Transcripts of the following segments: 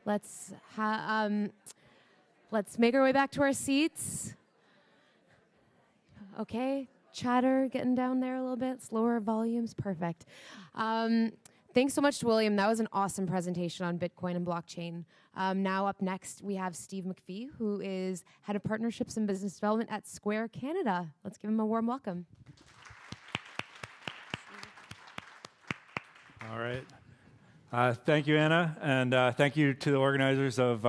Let's make our way back to our seats. Okay, chatter getting down there a little bit, slower volumes, perfect. Thanks so much to William. That was an awesome presentation on Bitcoin and blockchain. Now up next, we have Steve McPhee, who is Head of Partnerships and Business Development at Square Canada. Let's give him a warm welcome. All right. Thank you, Anna, and thank you to the organizers of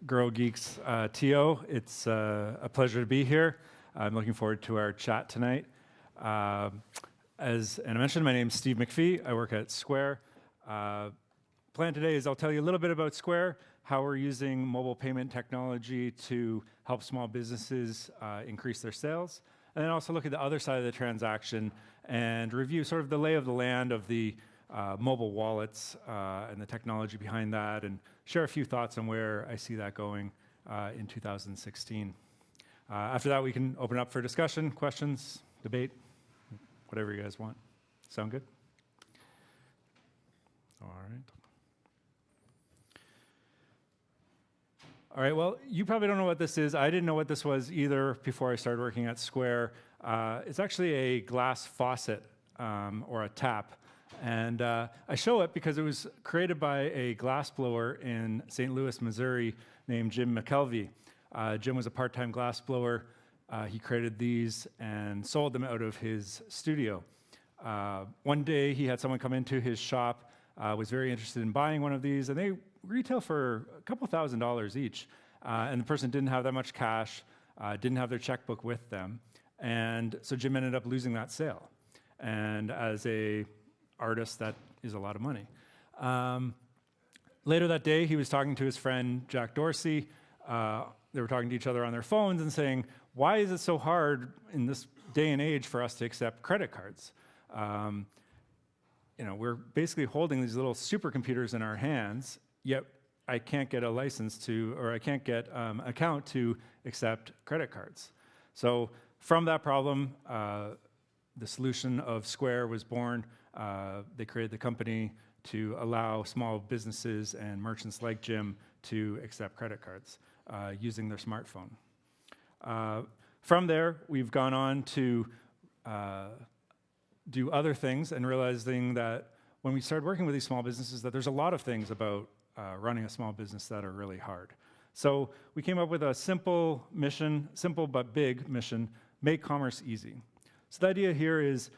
Girl Geeks TO. It's a pleasure to be here. I'm looking forward to our chat tonight. As Anna mentioned, my name is Steve McPhee. I work at Square. Plan today is I'll tell you a little bit about Square, how we're using mobile payment technology to help small businesses increase their sales, and then also look at the other side of the transaction and review sort of the lay of the land of the mobile wallets and the technology behind that, and share a few thoughts on where I see that going in 2016. After that, we can open up for discussion, questions, debate, whatever you guys want. Sound good? All right. All right, well, you probably don't know what this is. I didn't know what this was either before I started working at Square. It's actually a glass faucet or a tap. And I show it because it was created by a glassblower in St. Louis, Missouri, named Jim McKelvey. Jim was a part-time glassblower. He created these and sold them out of his studio. One day, he had someone come into his shop, was very interested in buying one of these, and they retail for a couple $1,000s each. And the person didn't have that much cash, didn't have their checkbook with them. And so Jim ended up losing that sale. And as a artist, that is a lot of money. Later that day, he was talking to his friend, Jack Dorsey. They were talking to each other on their phones and saying, why is it so hard in this day and age for us to accept credit cards? We're basically holding these little supercomputers in our hands, yet I can't get a license to, or I can't get an account to accept credit cards. So from that problem, the solution of Square was born. They created the company to allow small businesses and merchants like Jim to accept credit cards using their smartphone. From there, we've gone on to do other things and realizing that when we started working with these small businesses, that there's a lot of things about running a small business that are really hard. So we came up with a simple mission, simple but big mission, make commerce easy. So the idea here is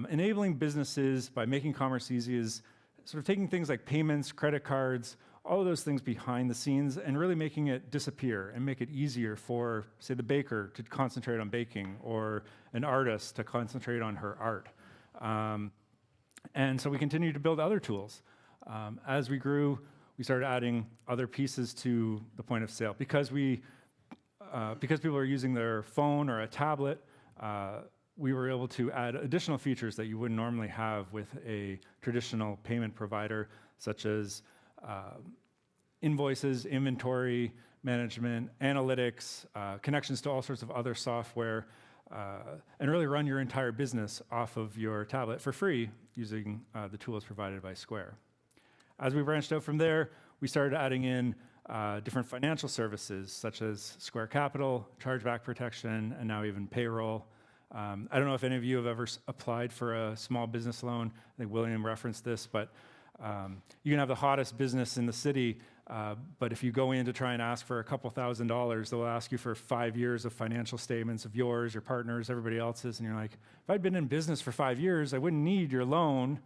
enabling businesses by making commerce easy is sort of taking things like payments, credit cards, all of those things behind the scenes and really making it disappear and make it easier for, say, the baker to concentrate on baking or an artist to concentrate on her art. And so we continued to build other tools. As we grew, we started adding other pieces to the point of sale. Because people are using their phone or a tablet, we were able to add additional features that you wouldn't normally have with a traditional payment provider, such as invoices, inventory management, analytics, connections to all sorts of other software, and really run your entire business off of your tablet for free using the tools provided by Square. As we branched out from there, we started adding in different financial services, such as Square Capital, chargeback protection, and now even payroll. I don't know if any of you have ever applied for a small business loan. I think William referenced this, but you can have the hottest business in the city, but if you go in to try and ask for a couple $1,000s, they'll ask you for 5 years of financial statements of yours, your partners, everybody else's, and you're like, if I'd been in business for 5 years, I wouldn't need your loan,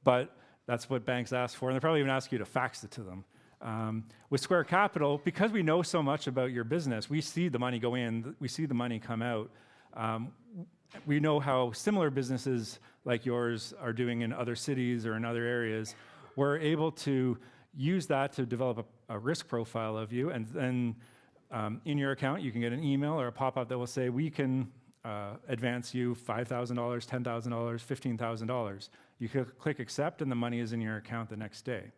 but that's what banks ask for, and they'll probably even ask you to fax it to them. With Square Capital, because we know so much about your business, we see the money go in, we see the money come out. We know how similar businesses like yours are doing in other cities or in other areas. We're able to use that to develop a risk profile of you, and then in your account, you can get an email or a pop-up that will say, we can advance you $5,000, $10,000, $15,000. You click accept, and the money is in your account the next day.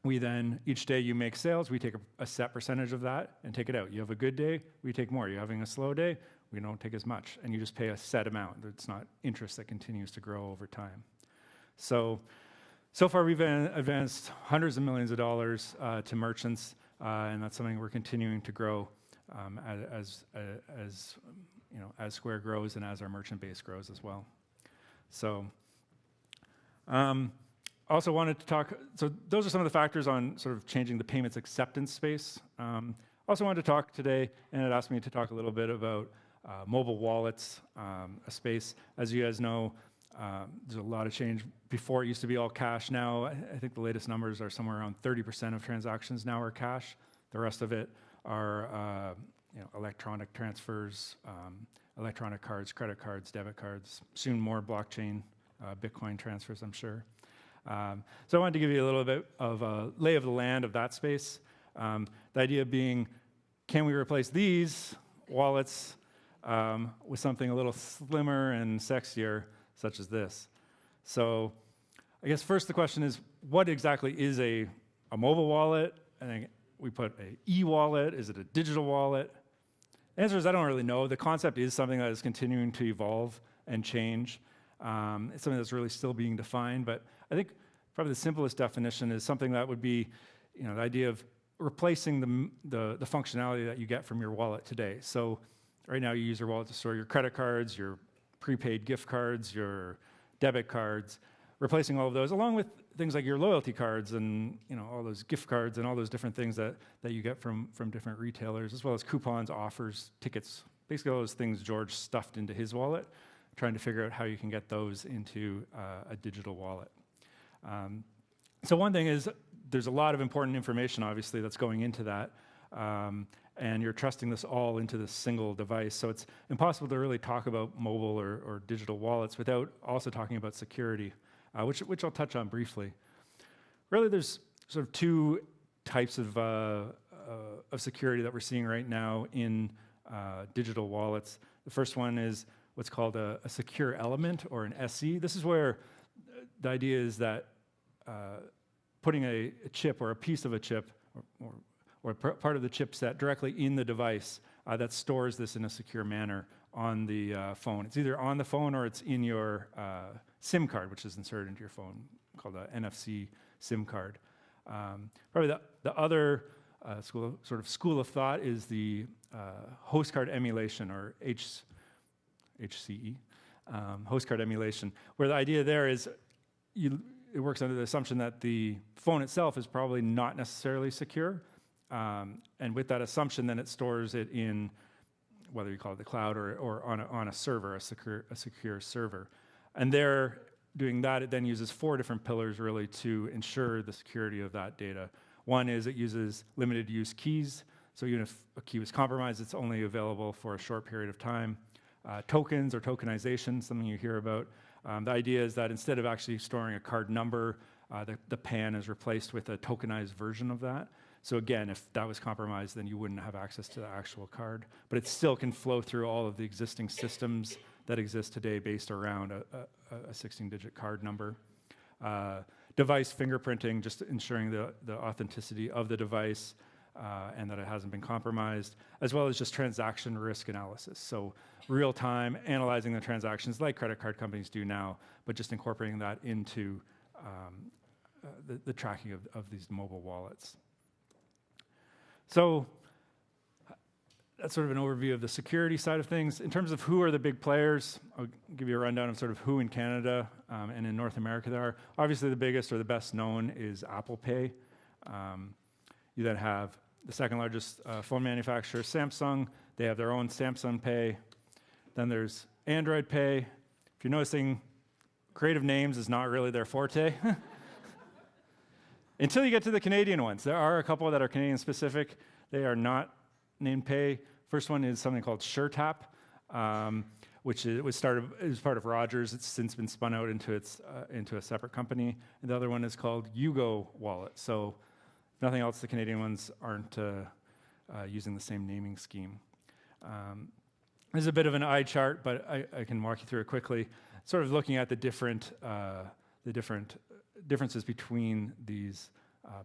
We then, each day you make sales, we take a set percentage of that and take it out. You have a good day, we take more. You're having a slow day, we don't take as much. And you just pay a set amount. It's not interest that continues to grow over time. So So far, we've advanced hundreds of millions of dollars to merchants, and that's something we're continuing to grow as Square grows and as our merchant base grows as well. So, also wanted to talk. So those are some of the factors on sort of changing the payments acceptance space. Also wanted to talk today, and it asked me to talk a little bit about mobile wallets, a space. As you guys know, there's a lot of change. Before it used to be all cash. Now I think the latest numbers are somewhere around 30% of transactions now are cash. The rest of it are electronic transfers, electronic cards, credit cards, debit cards. Soon more blockchain, Bitcoin transfers, I'm sure. So I wanted to give you a little bit of a lay of the land of that space. The idea being, can we replace these wallets with something a little slimmer and sexier, such as this? So I guess first the question is, what exactly is a mobile wallet? I think we put an e-wallet. Is it a digital wallet? The answer is I don't really know. The concept is something that is continuing to evolve and change. It's something that's really still being defined, but I think probably the simplest definition is something that would be, the idea of replacing the functionality that you get from your wallet today. So right now you use your wallet to store your credit cards, your prepaid gift cards, your debit cards, replacing all of those, along with things like your loyalty cards and all those gift cards and all those different things that you get from different retailers, as well as coupons, offers, tickets, basically all those things George stuffed into his wallet, trying to figure out how you can get those into a digital wallet. So one thing is there's a lot of important information, obviously, that's going into that, and you're trusting this all into this single device. So it's impossible to really talk about mobile or digital wallets without also talking about security, which I'll touch on briefly. Really, there's sort of two types of security that we're seeing right now in digital wallets. The first one is what's called a secure element, or an SE. This is where the idea is that putting a chip or a piece of a chip or part of the chipset directly in the device that stores this in a secure manner on the phone. It's either on the phone or it's in your SIM card, which is inserted into your phone, called an NFC SIM card. Probably the other school of thought is the host card emulation, or HCE, host card emulation, where the idea there is it works under the assumption that the phone itself is probably not necessarily secure. And with that assumption, then it stores it in, whether you call it the cloud or on a server, a secure server. And there, doing that, it then uses 4 different pillars really to ensure the security of that data. One is it uses limited use keys. So even if a key was compromised, it's only available for a short period of time. Tokens or tokenization, something you hear about. The idea is that instead of actually storing a card number, the PAN is replaced with a tokenized version of that. So again, if that was compromised, then you wouldn't have access to the actual card. But it still can flow through all of the existing systems that exist today based around a 16-digit card number. Device fingerprinting, just ensuring the authenticity of the device and that it hasn't been compromised, as well as just transaction risk analysis. So real-time analyzing the transactions like credit card companies do now, but just incorporating that into the tracking of these mobile wallets. So that's sort of an overview of the security side of things. In terms of who are the big players, I'll give you a rundown of sort of who in Canada and in North America there are. Obviously, the biggest or the best known is Apple Pay. You then have the second largest phone manufacturer, Samsung. They have their own Samsung Pay. Then there's Android Pay. If you're noticing, creative names is not really their forte. Until you get to the Canadian ones. There are a couple that are Canadian specific. They are not named Pay. First one is something called SureTap, which was part of Rogers. It's since been spun out into a separate company. And the other one is called Yugo Wallet. So if nothing else, the Canadian ones aren't using the same naming scheme. This is a bit of an eye chart, but I can walk you through it quickly. Sort of looking at the different differences between these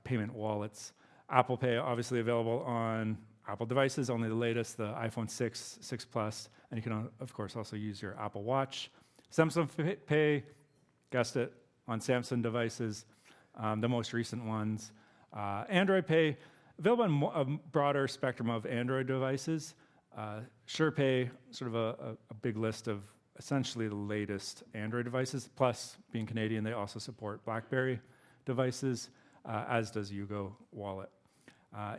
payment wallets. Apple Pay, obviously available on Apple devices, only the latest, the iPhone 6, 6 Plus, and you can, of course, also use your Apple Watch. Samsung Pay, guessed it, on Samsung devices, the most recent ones. Android Pay, available on a broader spectrum of Android devices. SurePay, sort of a big list of essentially the latest Android devices, plus being Canadian, they also support BlackBerry devices, as does Yugo Wallet.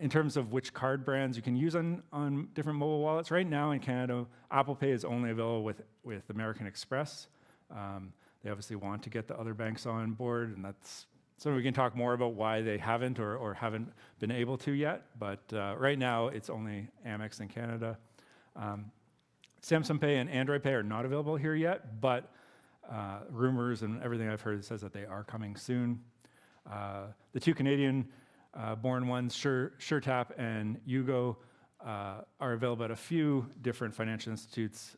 In terms of which card brands you can use on different mobile wallets, right now in Canada, Apple Pay is only available with American Express. They obviously want to get the other banks on board, and that's something we can talk more about why they haven't or haven't been able to yet. But right now, it's only Amex in Canada. Samsung Pay and Android Pay are not available here yet, but rumors and everything I've heard says that they are coming soon. The two Canadian born ones, SureTap and Yugo, are available at a few different financial institutes.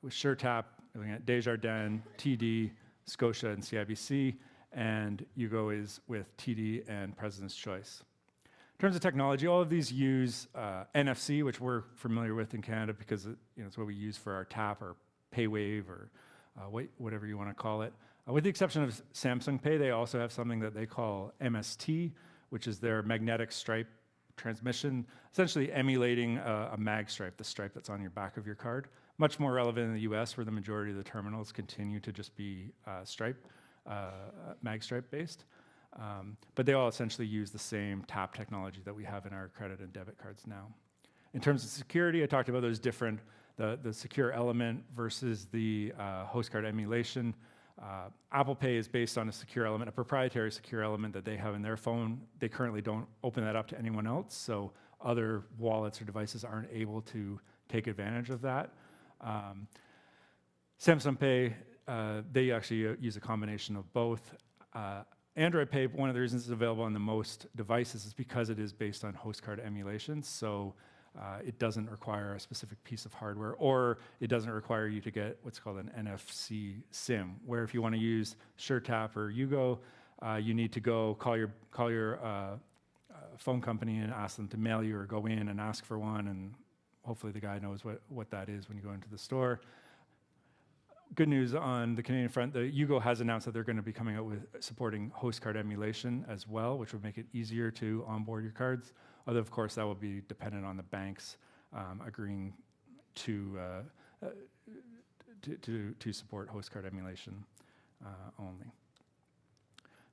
With SureTap, looking at Desjardins, TD, Scotia, and CIBC, and Yugo is with TD and President's Choice. In terms of technology, all of these use NFC, which we're familiar with in Canada because it's what we use for our tap or PayWave or whatever you want to call it. With the exception of Samsung Pay, they also have something that they call MST, which is their magnetic stripe transmission, essentially emulating a mag stripe, the stripe that's on your back of your card. Much more relevant in the US, where the majority of the terminals continue to just be mag stripe based. But they all essentially use the same tap technology that we have in our credit and debit cards now. In terms of security, I talked about those different, the secure element versus the host card emulation. Apple Pay is based on a secure element, a proprietary secure element that they have in their phone. They currently don't open that up to anyone else, so other wallets or devices aren't able to take advantage of that. Samsung Pay, they actually use a combination of both. Android Pay, one of the reasons it's available on the most devices is because it is based on host card emulation, so it doesn't require a specific piece of hardware, or it doesn't require you to get what's called an NFC SIM, where if you want to use SureTap or Yugo, you need to go call your phone company and ask them to mail you, or go in and ask for one, and hopefully the guy knows what that is when you go into the store. Good news on the Canadian front, the Yugo has announced that they're going to be coming out with supporting host card emulation as well, which would make it easier to onboard your cards. Although, of course, that will be dependent on the banks agreeing to support host card emulation only.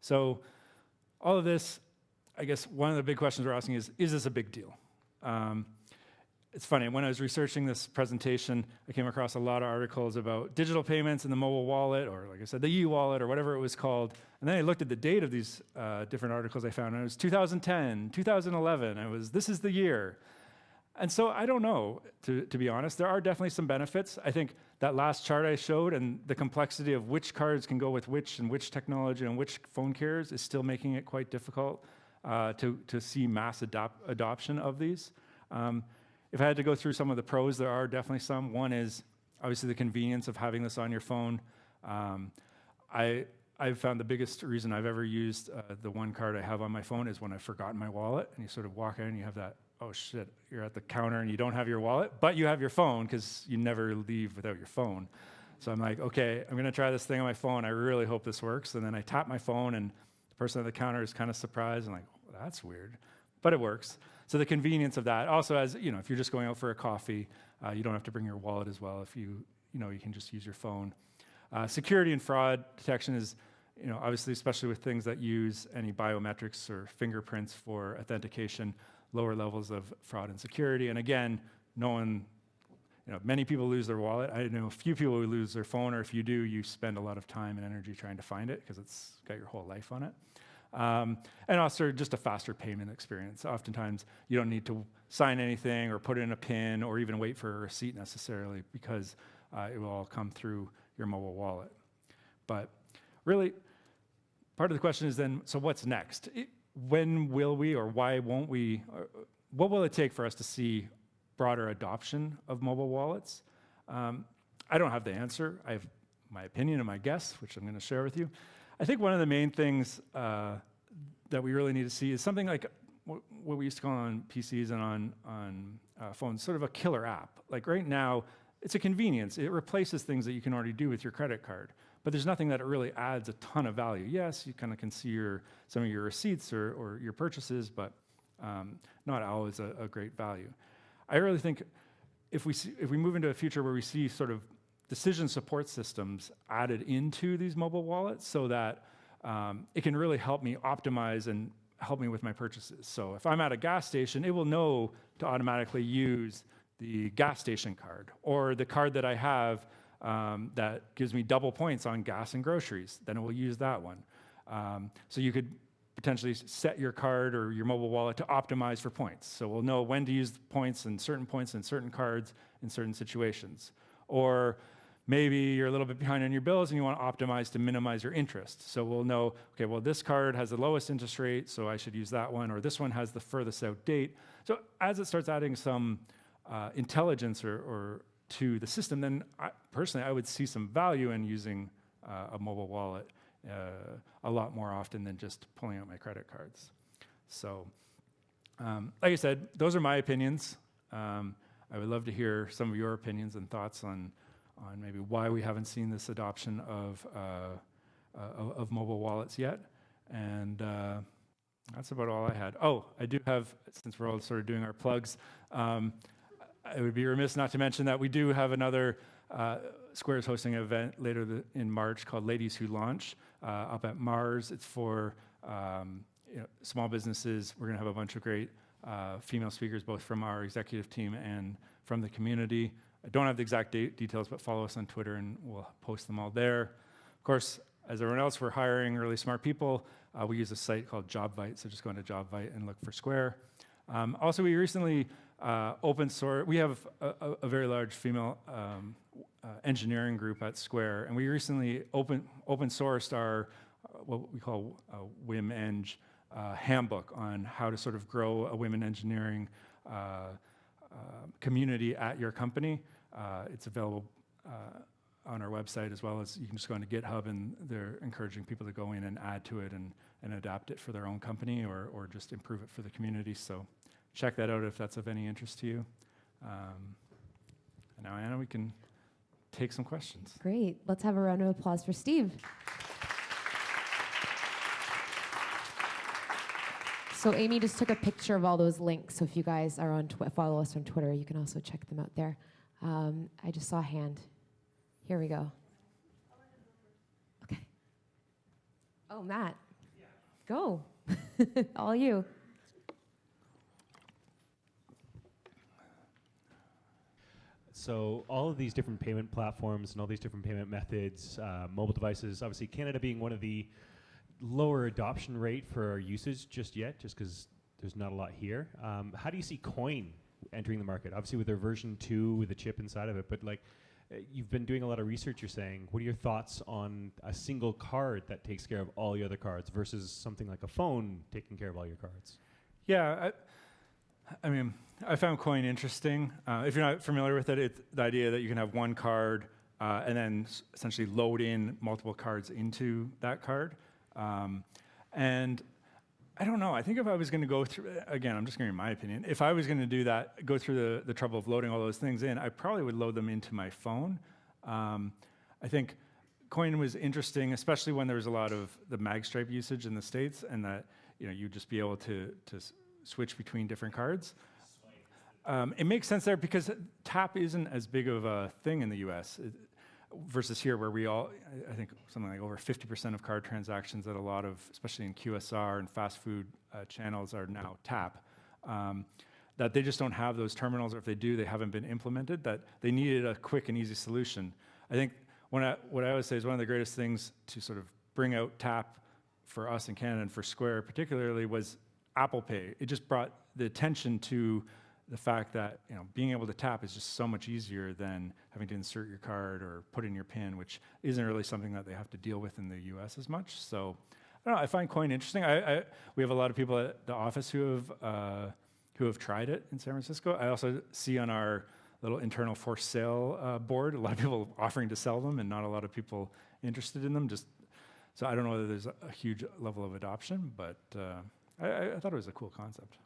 So all of this, I guess one of the big questions we're asking is this a big deal? It's funny, when I was researching this presentation, I came across a lot of articles about digital payments in the mobile wallet, or like I said, the e-wallet, or whatever it was called. And then I looked at the date of these different articles I found, and it was 2010, 2011, this is the year. And so I don't know, to be honest. There are definitely some benefits. I think that last chart I showed and the complexity of which cards can go with which and which technology and which phone carriers is still making it quite difficult to see mass adoption of these. If I had to go through some of the pros, there are definitely some. One is obviously the convenience of having this on your phone. I've found the biggest reason I've ever used the one card I have on my phone is when I've forgotten my wallet, and you sort of walk in and you have that, oh shit, you're at the counter and you don't have your wallet, but you have your phone because you never leave without your phone. So I'm like, okay, I'm gonna try this thing on my phone. I really hope this works. And then I tap my phone and the person at the counter is kind of surprised and like, well, that's weird, but it works. So the convenience of that. Also, as you know, if you're just going out for a coffee, you don't have to bring your wallet as well. If you can just use your phone. Security and fraud detection is, obviously, especially with things that use any biometrics or fingerprints for authentication, lower levels of fraud and security. And again, many people lose their wallet. I know a few people who lose their phone, or if you do, you spend a lot of time and energy trying to find it because it's got your whole life on it. And also just a faster payment experience. Oftentimes, you don't need to sign anything or put in a PIN or even wait for a receipt necessarily because it will all come through your mobile wallet. But really, part of the question is then, so what's next? When will we, or why won't we, what will it take for us to see broader adoption of mobile wallets? I don't have the answer. I have my opinion and my guess, which I'm going to share with you. I think one of the main things that we really need to see is something like what we used to call on PCs and on phones, sort of a killer app. Like right now, it's a convenience. It replaces things that you can already do with your credit card. but there's nothing that really adds a ton of value. Yes, you kind of can see some of your receipts or your purchases, but not always a great value. I really think if we move into a future where we see sort of decision support systems added into these mobile wallets so that it can really help me optimize and help me with my purchases. So if I'm at a gas station, it will know to automatically use the gas station card or the card that I have that gives me double points on gas and groceries. Then it will use that one. So you could potentially set your card or your mobile wallet to optimize for points. So we'll know when to use points in certain cards in certain situations. Or maybe you're a little bit behind on your bills and you want to optimize to minimize your interest. So we'll know, okay, well, this card has the lowest interest rate, so I should use that one, or this one has the furthest out date. So as it starts adding some intelligence or to the system, then personally, I would see some value in using a mobile wallet a lot more often than just pulling out my credit cards. So, like I said, those are my opinions. I would love to hear some of your opinions and thoughts on maybe why we haven't seen this adoption of mobile wallets yet. And that's about all I had. Oh, I do have, since we're all sort of doing our plugs, I would be remiss not to mention that we do have another Square is hosting an event later in March called Ladies Who Launch up at Mars. It's for small businesses. We're going to have a bunch of great female speakers, both from our executive team and from the community. I don't have the exact details, but follow us on Twitter and we'll post them all there. Of course, as everyone else, we're hiring really smart people. We use a site called JobVite, so just go into JobVite and look for Square. Also, we recently open source. We have a very large female engineering group at Square, and we recently open sourced our what we call WimEng handbook on how to sort of grow a women engineering community at your company. It's available on our website, as well as you can just go into GitHub, and they're encouraging people to go in and add to it and adapt it for their own company or just improve it for the community. So check that out if that's of any interest to you. And now, Anna, we can take some questions. Great. Let's have a round of applause for Steve. So Amy just took a picture of all those links. So if you guys are on follow us on Twitter, you can also check them out there. I just saw a hand. Here we go. Okay. Oh, Matt. Yeah. Go. All you. So all of these different payment platforms and all these different payment methods, mobile devices, obviously Canada being one of the lower adoption rate for our usage just yet, just because there's not a lot here. How do you see coin entering the market? Obviously with their version 2 with a chip inside of it, but like you've been doing a lot of research, you're saying. What are your thoughts on a single card that takes care of all your other cards versus something like a phone taking care of all your cards? Yeah, I mean, I found coin interesting. If you're not familiar with it, it's the idea that you can have one card and then essentially load in multiple cards into that card. And I don't know. I think if I was going to go through, again, I'm just giving you my opinion. If I was going to do that, go through the trouble of loading all those things in, I probably would load them into my phone. I think coin was interesting, especially when there was a lot of the magstripe usage in the States, and that you'd just be able to switch between different cards. It makes sense there because tap isn't as big of a thing in the US versus here, where I think something like over 50% of card transactions at a lot of, especially in QSR and fast food channels, are now tap. That they just don't have those terminals, or if they do, they haven't been implemented, that they needed a quick and easy solution. I think what I always say is one of the greatest things to sort of bring out tap for us in Canada and for Square particularly was Apple Pay. It just brought the attention to the fact that being able to tap is just so much easier than having to insert your card or put in your PIN, which isn't really something that they have to deal with in the US as much. So I don't know, I find coin interesting. We have a lot of people at the office who have tried it in San Francisco. I also see on our little internal for sale board a lot of people offering to sell them and not a lot of people interested in them. So I don't know whether there's a huge level of adoption, but I thought it was a cool concept.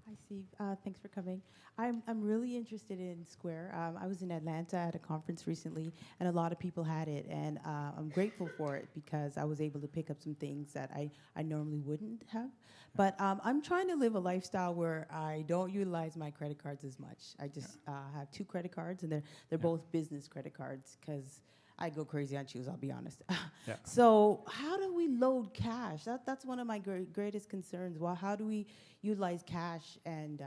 Hi, Steve. Thanks for coming. I'm really interested in Square. I was in Atlanta at a conference recently, and a lot of people had it, and I'm grateful for it because I was able to pick up some things that I normally wouldn't have. But I'm trying to live a lifestyle where I don't utilize my credit cards as much. I just have 2 credit cards, and they're both business credit cards because I go crazy on shoes, I'll be honest. Yeah. So how do we load cash? That's one of my greatest concerns. Well, how do we utilize cash and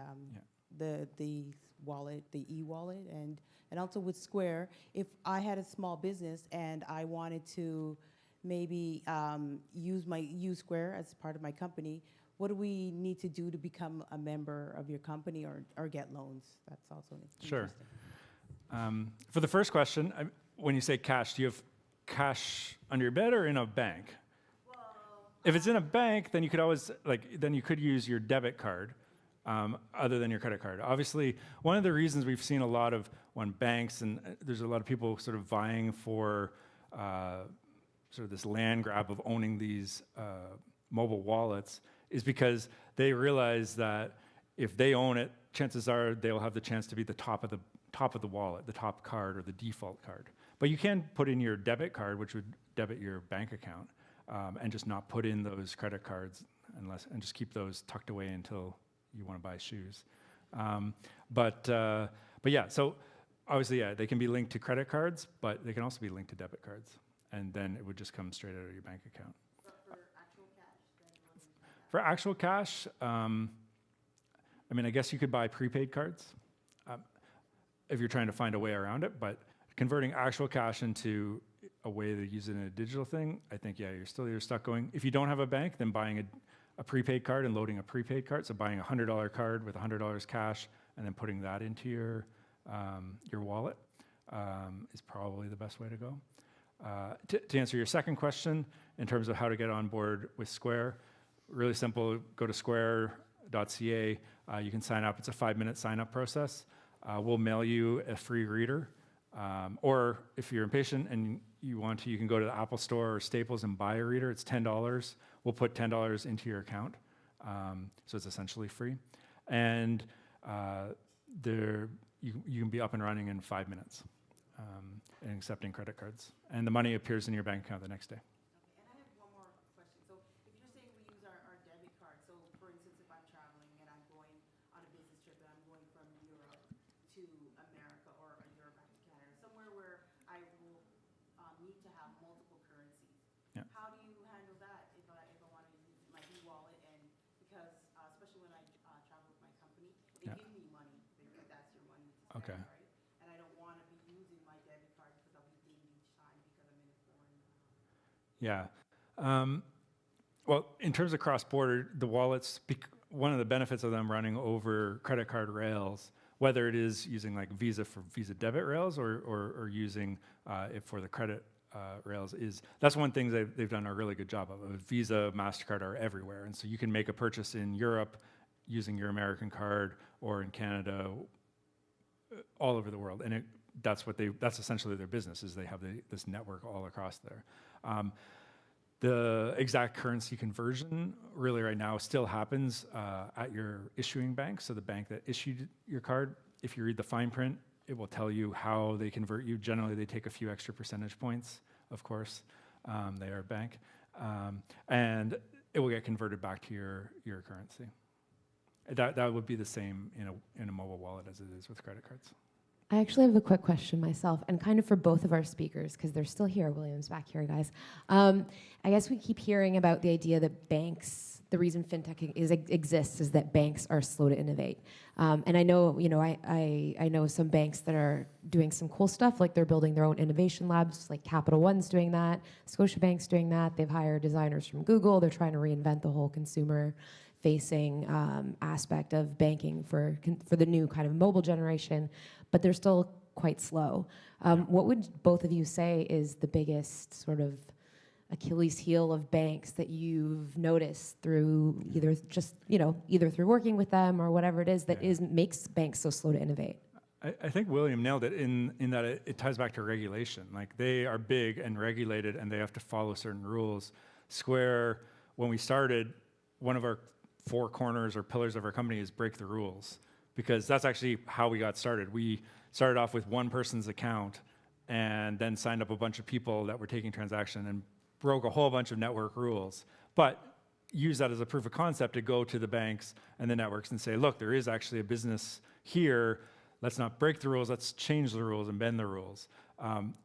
the wallet, the e-wallet, and also with Square, if I had a small business and I wanted to maybe use Square as part of my company, what do we need to do to become a member of your company or get loans? That's also Sure. interesting. For the first question, when you say cash, do you have cash under your bed or in a bank? If it's in a bank, then you could always then you could use your debit card, other than your credit card. Obviously, one of the reasons we've seen a lot of when banks and there's a lot of people sort of vying for sort of this land grab of owning these mobile wallets is because they realize that if they own it, chances are they'll have the chance to be the top of the wallet, the top card or the default card. But you can put in your debit card, which would debit your bank account, and just not put in those credit cards and just keep those tucked away until you want to buy shoes. But yeah, so obviously, yeah, they can be linked to credit cards, but they can also be linked to debit cards, and then it would just come straight out of your bank account. For actual cash, I mean, I guess you could buy prepaid cards if you're trying to find a way around it, but converting actual cash into a way to use it in a digital thing, I think, yeah, you're stuck going. If you don't have a bank, then buying a prepaid card and loading a prepaid card, so buying a $100 card with $100 cash and then putting that into your wallet is probably the best way to go. To answer your second question, in terms of how to get on board with Square, really simple, go to square.ca, you can sign up. It's a 5-minute sign-up process. We'll mail you a free reader. Or if you're impatient and you want to, you can go to the Apple Store or Staples and buy a reader. It's $10. We'll put $10 into your account. So it's essentially free. And you can be up and running in 5 minutes and accepting credit cards. And the money appears in your bank account the next day. Okay, and I have one more question. So if you're saying we use our debit card, so for instance, if I'm traveling and I'm going on a business trip and I'm going from Europe to America or Europe back to Canada, somewhere where I will need to have multiple currencies. Yeah. How do you handle that if I want to use my e-wallet and because especially when I travel with my company, they give me money. They think that's your money to spend, Okay. right? And I don't want to be using my debit card because I'll be dinged each time because I'm in a foreign. Yeah. Well, in terms of cross-border, the wallets, one of the benefits of them running over credit card rails, whether it is using like Visa for Visa debit rails or using it for the credit rails, that's one thing they've done a really good job of. Visa, MasterCard are everywhere. And so you can make a purchase in Europe using your American card or in Canada, all over the world. And that's essentially their business, is they have this network all across there. The exact currency conversion really right now still happens at your issuing bank. So the bank that issued your card, if you read the fine print, it will tell you how they convert you. Generally, they take a few extra percentage points, of course. They are a bank. And it will get converted back to your currency. That would be the same in a mobile wallet as it is with credit cards. I actually have a quick question myself, and kind of for both of our speakers, because they're still here. William's back here, guys. I guess we keep hearing about the idea that banks, the reason fintech exists is that banks are slow to innovate. And I know, I know some banks that are doing some cool stuff, like they're building their own innovation labs, like Capital One's doing that, Scotiabank's doing that. They've hired designers from Google. They're trying to reinvent the whole consumer-facing aspect of banking for the new kind of mobile generation, but they're still quite slow. What would both of you say is the biggest sort of Achilles heel of banks that you've noticed through either through working with them or whatever it is that makes banks so slow to innovate? I think William nailed it in that it ties back to regulation. Like, they are big and regulated and they have to follow certain rules. Square, when we started, one of our four corners or pillars of our company is break the rules, because that's actually how we got started. We started off with one person's account and then signed up a bunch of people that were taking transaction and broke a whole bunch of network rules. But use that as a proof of concept to go to the banks and the networks and say, look, there is actually a business here. Let's not break the rules, let's change the rules and bend the rules.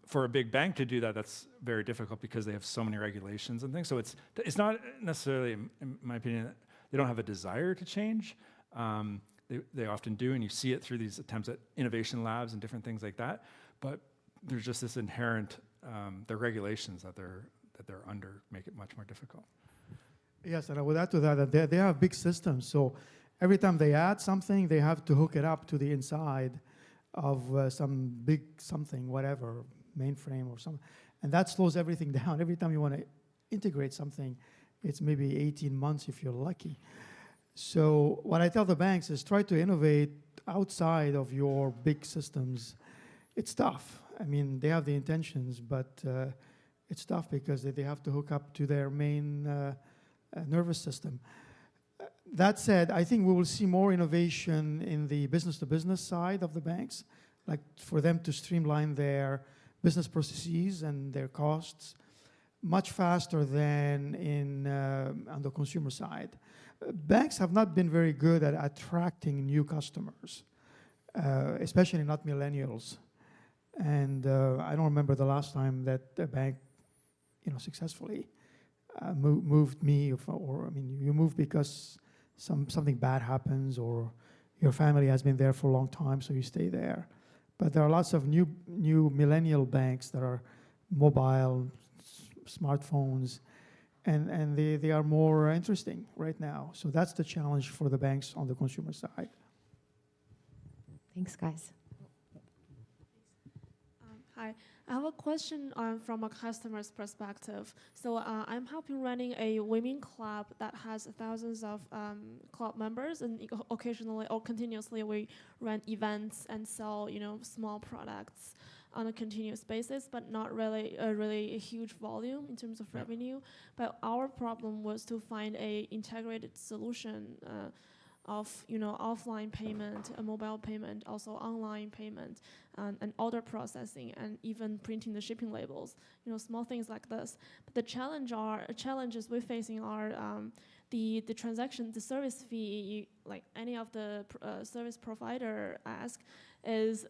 For a big bank to do that, that's very difficult because they have so many regulations and things. So it's not necessarily, in my opinion, they don't have a desire to change. They often do, and you see it through these attempts at innovation labs and different things like that. But there's just this inherent, the regulations that they're under make it much more difficult. Yes, and I would add to that they have big systems. So every time they add something, they have to hook it up to the inside of some big something, whatever, mainframe or something. And that slows everything down. Every time you want to integrate something, it's maybe 18 months if you're lucky. So what I tell the banks is try to innovate outside of your big systems. It's tough. I mean, they have the intentions, but it's tough because they have to hook up to their main nervous system. That said, I think we will see more innovation in the business-to-business side of the banks, like for them to streamline their business processes and their costs much faster than on the consumer side. Banks have not been very good at attracting new customers, especially not millennials. And I don't remember the last time that a bank, successfully moved me, or I mean, you move because something bad happens, or your family has been there for a long time, so you stay there. But there are lots of new millennial banks that are mobile, smartphones, and they are more interesting right now. So that's the challenge for the banks on the consumer side. Thanks, guys. Hi, I have a question from a customer's perspective. So I'm helping running a women club that has thousands of club members, and occasionally or continuously we run events and sell, small products on a continuous basis, but not really a huge volume in terms of revenue. But our problem was to find a integrated solution of offline payment, a mobile payment, also online payment, and order processing, and even printing the shipping labels. Small things like this. But the challenges we're facing are the transaction, the service fee, like any of the service provider ask, is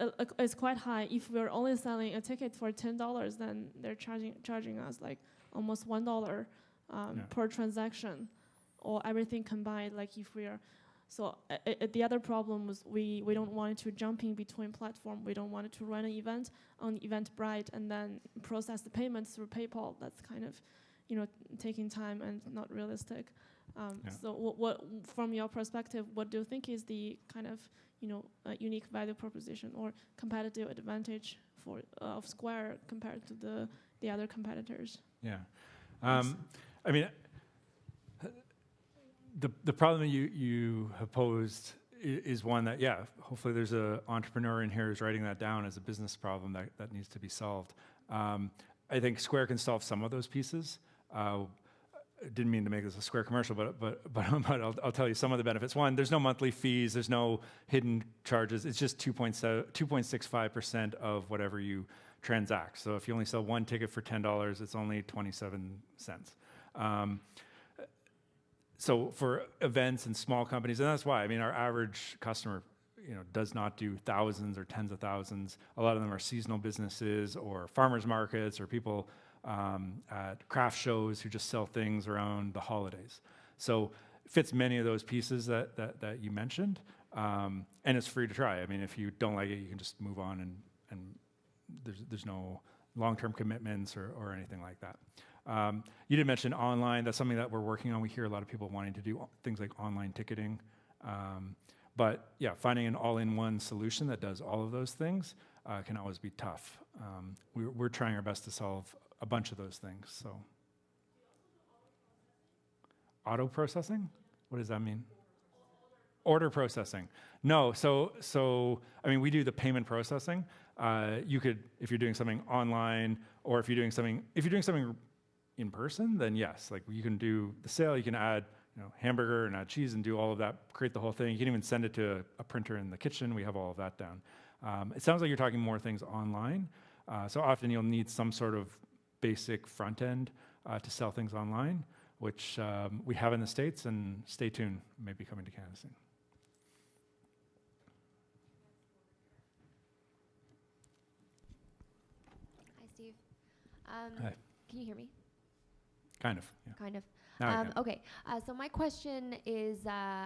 quite high. If we're only selling a ticket for $10, then they're charging us like almost $1 per transaction, or everything combined. Like if we're So the other problem was we don't want to jump in between platform. We don't want to run an event on Eventbrite and then process the payments through PayPal. That's kind of, taking time and not realistic. So what from your perspective, what do you think is the kind of, unique value proposition or competitive advantage of Square compared to the other competitors? Yeah. I mean, the problem you have posed is one that, hopefully there's an entrepreneur in here who's writing that down as a business problem that needs to be solved. I think Square can solve some of those pieces. Didn't mean to make this a Square commercial, but I'll tell you some of the benefits. One, there's no monthly fees, there's no hidden charges. It's just 2.65% of whatever you transact. So if you only sell one ticket for $10, it's only 27 cents. So for events and small companies, and that's why, I mean, our average customer, does not do thousands or tens of thousands. A lot of them are seasonal businesses or farmers markets or people at craft shows who just sell things around the holidays. So it fits many of those pieces that you mentioned, and it's free to try. I mean, if you don't like it, you can just move on, and there's no long-term commitments or anything like that. You did mention online. That's something that we're working on. We hear a lot of people wanting to do things like online ticketing. But finding an all-in-one solution that does all of those things can always be tough. We're trying our best to solve a bunch of those things. So, auto processing? What does that mean? Order processing. No. So I mean, we do the payment processing. You could, if you're doing something online, or if you're doing something in person, then yes, like you can do the sale, you can add hamburger and add cheese and do all of that, create the whole thing. You can even send it to a printer in the kitchen. We have all of that down. It sounds like you're talking more things online. So often you'll need some sort of basic front end to sell things online, which we have in the States, and stay tuned, may be coming to Canada soon. Hi, Steve. Hi. Can you hear me? Kind of, yeah. Kind of. Now I can. Okay, so my question is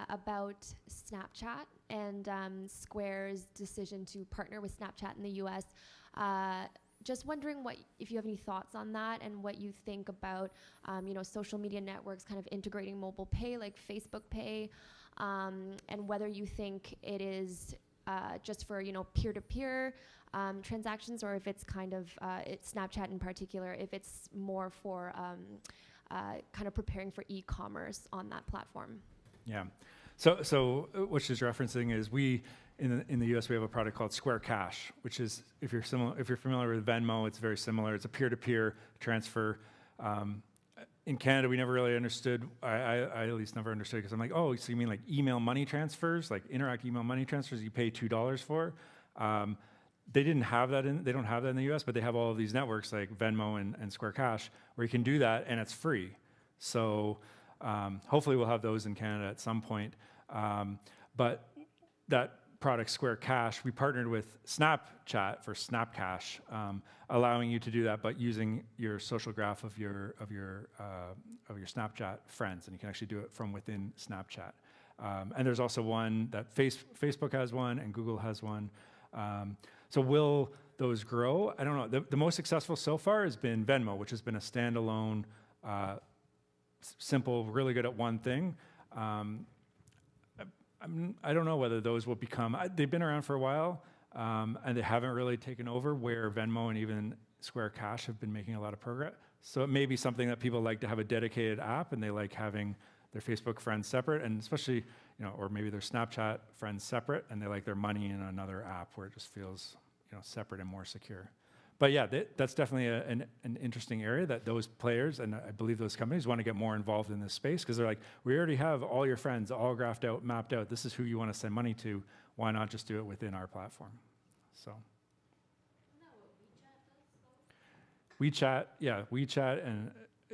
about Snapchat and Square's decision to partner with Snapchat in the US. Just wondering if you have any thoughts on that and what you think about social media networks kind of integrating mobile pay like Facebook Pay, and whether you think it is just for peer-to-peer transactions, or if it's kind of it's Snapchat in particular, if it's more for kind of preparing for e-commerce on that platform. Yeah. So what she's referencing is in the US we have a product called Square Cash, which is if you're familiar with Venmo, it's very similar. It's a peer-to-peer transfer. In Canada, we never really understood. I at least never understood, because I'm like, oh, so you mean like email money transfers, like Interac email money transfers? You pay $2 for. They don't have that in the US, but they have all of these networks like Venmo and Square Cash where you can do that and it's free. So hopefully we'll have those in Canada at some point. But that product, Square Cash, we partnered with Snapchat for Snapcash, allowing you to do that, but using your social graph of your Snapchat friends, and you can actually do it from within Snapchat. And there's also one that Facebook has one and Google has one. So will those grow? I don't know. The most successful so far has been Venmo, which has been a standalone, simple, really good at one thing. I don't know whether those will become, they've been around for a while, and they haven't really taken over, where Venmo and even Square Cash have been making a lot of progress. So it may be something that people like to have a dedicated app, and they like having their Facebook friends separate, and especially, or maybe their Snapchat friends separate, and they like their money in another app where it just feels, separate and more secure. But yeah, that's definitely an interesting area that those players, and I believe those companies, want to get more involved in this space, because they're like, we already have all your friends all graphed out, mapped out. This is who you want to send money to. Why not just do it within our platform? So. WeChat, yeah, WeChat and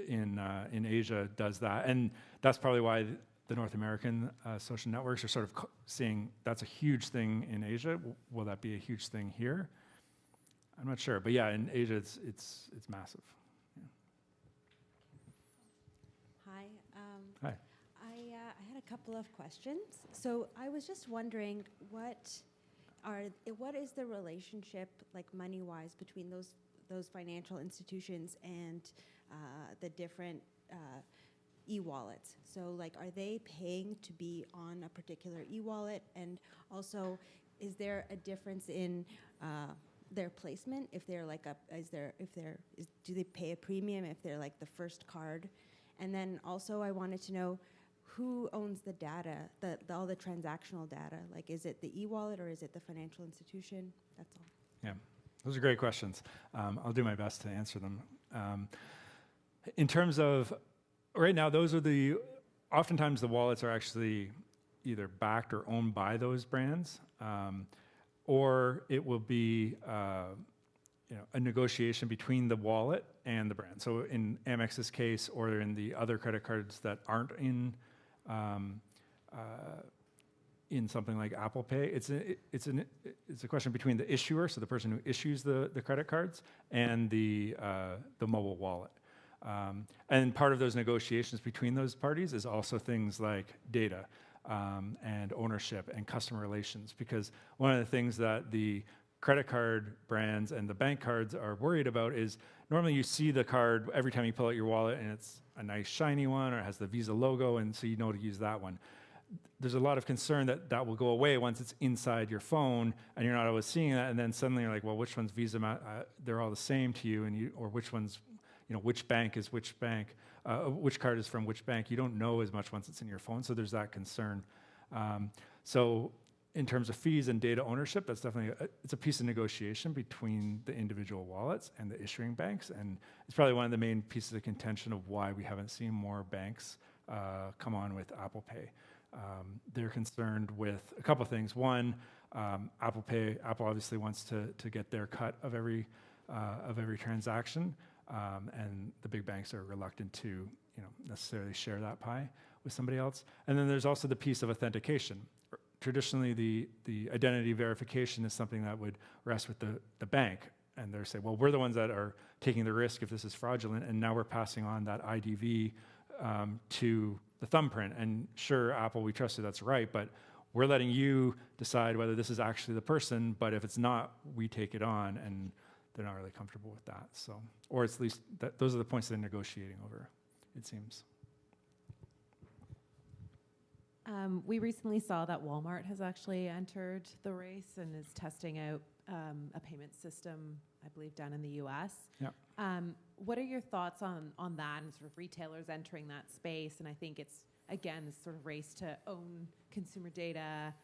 in Asia does that, and that's probably why the North American social networks are sort of seeing that's a huge thing in Asia. Will that be a huge thing here? I'm not sure, but yeah, in Asia it's massive. Yeah. Hi. Hi. I had a couple of questions. So I was just wondering, what is the relationship, like money-wise, between those financial institutions and the different e-wallets? So, like, are they paying to be on a particular e-wallet? And also, is there a difference in their placement? If they're like do they pay a premium if they're like the first card? And then also, I wanted to know who owns the data, all the transactional data. Like, is it the e-wallet or is it the financial institution? That's all. Yeah, those are great questions. I'll do my best to answer them. In terms of right now, oftentimes the wallets are actually either backed or owned by those brands, or it will be a negotiation between the wallet and the brand. So in Amex's case, or in the other credit cards that aren't in something like Apple Pay, it's a question between the issuer, so the person who issues the credit cards, and the mobile wallet. And part of those negotiations between those parties is also things like data and ownership and customer relations, because one of the things that the credit card brands and the bank cards are worried about is normally you see the card every time you pull out your wallet and it's a nice shiny one, or it has the Visa logo, and so you know to use that one. There's a lot of concern that will go away once it's inside your phone and you're not always seeing that, and then suddenly you're like, well, which one's Visa? They're all the same to you, or which one's, which bank is which bank, which card is from which bank. You don't know as much once it's in your phone, so there's that concern. So in terms of fees and data ownership, that's definitely it's a piece of negotiation between the individual wallets and the issuing banks, and it's probably one of the main pieces of contention of why we haven't seen more banks come on with Apple Pay. They're concerned with a couple things. One, Apple obviously wants to get their cut of every transaction, and the big banks are reluctant to necessarily share that pie with somebody else. And then there's also the piece of authentication. Traditionally, the identity verification is something that would rest with the bank, and they're saying, well, we're the ones that are taking the risk if this is fraudulent, and now we're passing on that IDV to the thumbprint. And sure, Apple, we trust you, that's right, but we're letting you decide whether this is actually the person, but if it's not, we take it on, and they're not really comfortable with that. So, or at least those are the points they're negotiating over, it seems. We recently saw that Walmart has actually entered the race and is testing out a payment system, I believe, down in the U.S. Yeah. What are your thoughts on that and sort of retailers entering that space? And I think it's, again, this sort of race to own consumer data.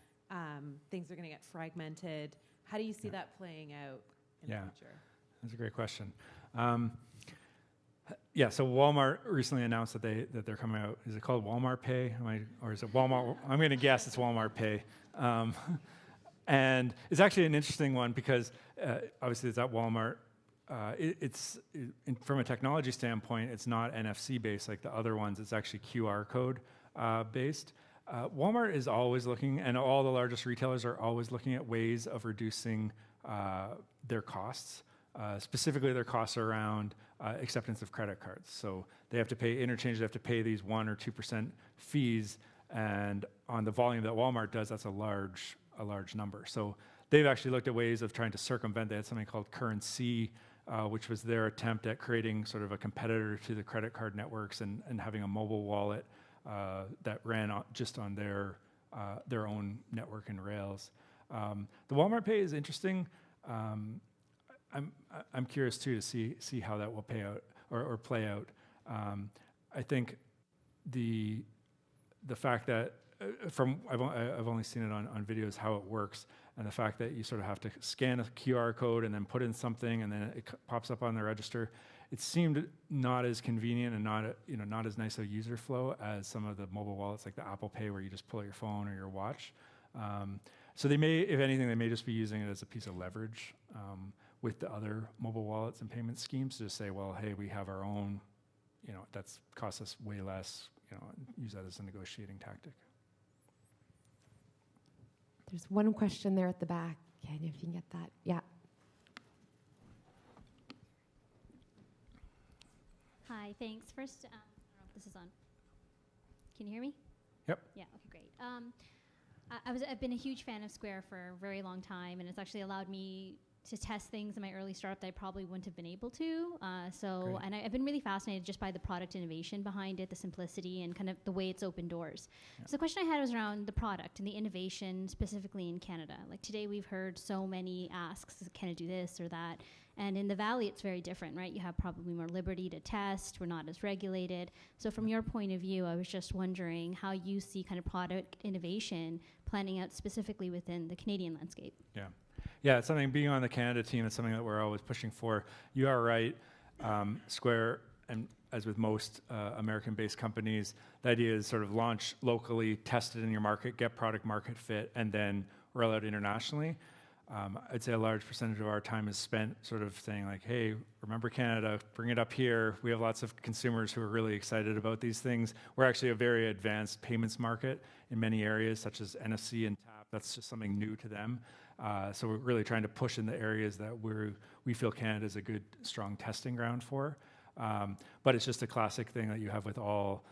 Things are going to get fragmented. How do you see that playing out in the future? That's a great question. So Walmart recently announced that they're coming out. Is it called Walmart Pay? Or is it Walmart? I'm going to guess it's Walmart Pay. And it's actually an interesting one because obviously it's at Walmart. From a technology standpoint, it's not NFC based like the other ones. It's actually QR code based. Walmart is always looking, and all the largest retailers are always looking at ways of reducing their costs. Specifically, their costs around acceptance of credit cards. So they have to pay interchange, they have to pay these 1 or 2% fees, and on the volume that Walmart does, that's a large number. So they've actually looked at ways of trying to circumvent. They had something called Currency, which was their attempt at creating sort of a competitor to the credit card networks and having a mobile wallet that ran just on their own network and rails. The Walmart Pay is interesting. I'm curious too to see how that will pay out or play out. I think the fact that I've only seen it on videos how it works, and the fact that you sort of have to scan a QR code and then put in something and then it pops up on the register. It seemed not as convenient and not as nice a user flow as some of the mobile wallets like the Apple Pay where you just pull your phone or your watch. So they may, if anything, they may just be using it as a piece of leverage with the other mobile wallets and payment schemes to just say, well, hey, we have our own, that's costs us way less, use that as a negotiating tactic. There's one question there at the back. Ken, if you can get that. Yeah. Hi, thanks. First, I don't know if this is on. Can you hear me? Yep. Yeah, okay, great. I've been a huge fan of Square for a very long time, and it's actually allowed me to test things in my early startup that I probably wouldn't have been able to. And I've been really fascinated just by the product innovation behind it, the simplicity, and kind of the way it's opened doors. Yeah. So the question I had was around the product and the innovation specifically in Canada. Like today we've heard so many asks, can it do this or that? And in the Valley, it's very different, right? You have probably more liberty to test. We're not as regulated. So from your point of view, I was just wondering how you see kind of product innovation planning out specifically within the Canadian landscape. Yeah, it's something, being on the Canada team, it's something that we're always pushing for. You are right. Square, and as with most American-based companies, the idea is sort of launch locally, test it in your market, get product market fit, and then roll out internationally. I'd say a large percentage of our time is spent sort of saying like, hey, remember Canada, bring it up here. We have lots of consumers who are really excited about these things. We're actually a very advanced payments market in many areas, such as NFC and tap. That's just something new to them. So we're really trying to push in the areas that we feel Canada is a good, strong testing ground for. But it's just a classic thing that you have with all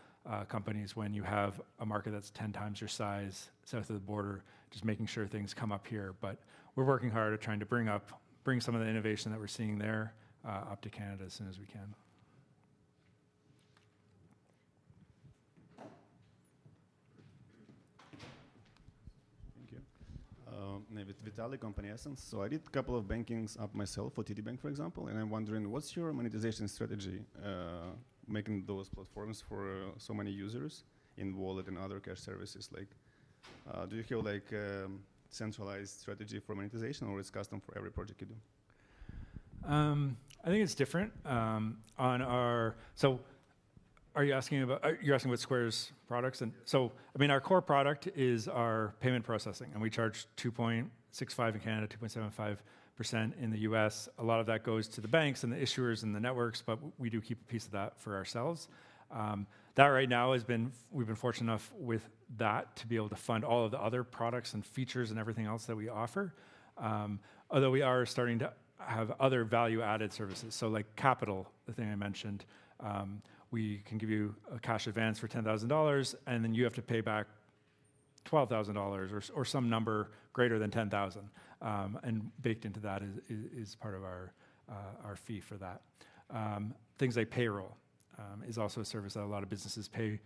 companies when you have a market that's 10 times your size south of the border, just making sure things come up here. But we're working hard at trying to bring some of the innovation that we're seeing there up to Canada as soon as we can. With Vitalik, Company Essence. So I did a couple of bankings up myself for TD Bank, for example, and I'm wondering, what's your monetization strategy making those platforms for so many users in wallet and other cash services? Like, do you have like centralized strategy for monetization, or is custom for every project you do? I think it's different. So You're asking about Square's products? And so, I mean, our core product is our payment processing, and we charge 2.65 in Canada, 2.75% in the US. A lot of that goes to the banks and the issuers and the networks, but we do keep a piece of that for ourselves. That right now we've been fortunate enough with that to be able to fund all of the other products and features and everything else that we offer. Although we are starting to have other value-added services. So like capital, the thing I mentioned, we can give you a cash advance for $10,000, and then you have to pay back $12,000 or some number greater than $10,000. And baked into that is part of our fee for that. Things like payroll is also a service that a lot of businesses pay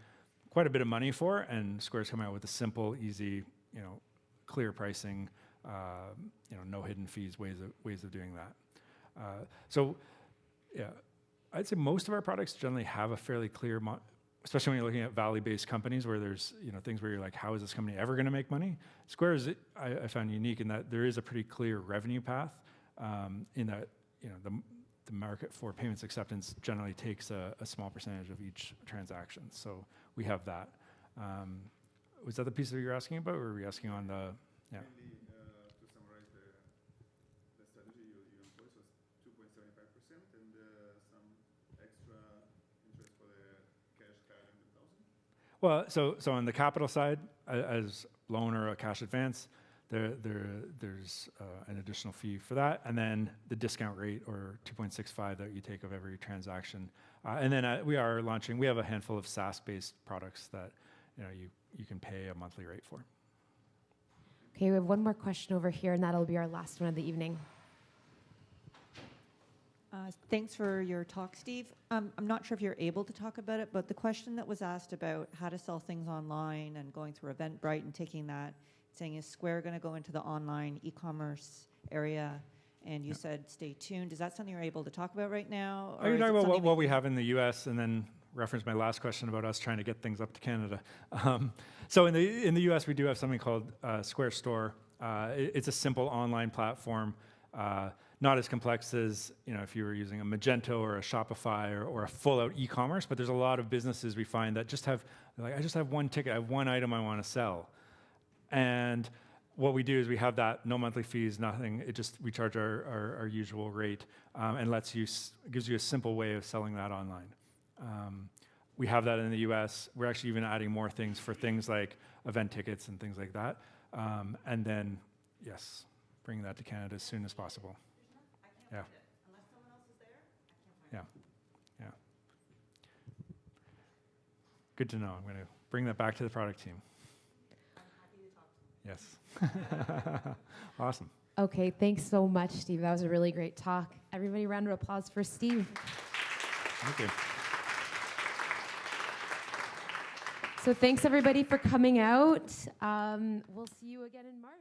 quite a bit of money for, and Square's coming out with a simple, easy, clear pricing, no hidden fees, ways of doing that. So, yeah, I'd say most of our products generally have a fairly clear, especially when you're looking at value-based companies where there's things where you're like, how is this company ever going to make money? Square is, I found unique in that there is a pretty clear revenue path, in that the market for payments acceptance generally takes a small percentage of each transaction. So we have that. Was that the piece that you're asking about, or were we asking on the, yeah? Mainly, to summarize the strategy you employ, so it's 2.75% and some extra interest for the cash card and the thousand? Well, so on the capital side, as loan or a cash advance, there's an additional fee for that, and then the discount rate, or 2.65 that you take of every transaction. And then we have a handful of SaaS-based products that you can pay a monthly rate for. Okay, we have one more question over here, and that'll be our last one of the evening. Thanks for your talk, Steve. I'm not sure if you're able to talk about it, but the question that was asked about how to sell things online and going through Eventbrite and taking that, saying, is Square going to go into the online e-commerce area? And you said, stay tuned. Is that something you're able to talk about right now? Are you talking about what we have in the US, and then reference my last question about us trying to get things up to Canada? So in the US, we do have something called Square Store. It's a simple online platform, not as complex as if you were using a Magento or a Shopify or a full-out e-commerce. But there's a lot of businesses we find that I just have one ticket, I have one item I want to sell. And what we do is we have that, no monthly fees, nothing. We charge our usual rate, and gives you a simple way of selling that online. We have that in the US. We're actually even adding more things for things like event tickets and things like that. And then, yes, bringing that to Canada as soon as possible. Yeah. Unless someone else is there, I can't find it. Yeah. Good to know. I'm going to bring that back to the product team. Yes. Awesome. Okay, thanks so much, Steve. That was a really great talk. Everybody, round of applause for Steve. Thank you. So thanks, everybody, for coming out. We'll see you again in March.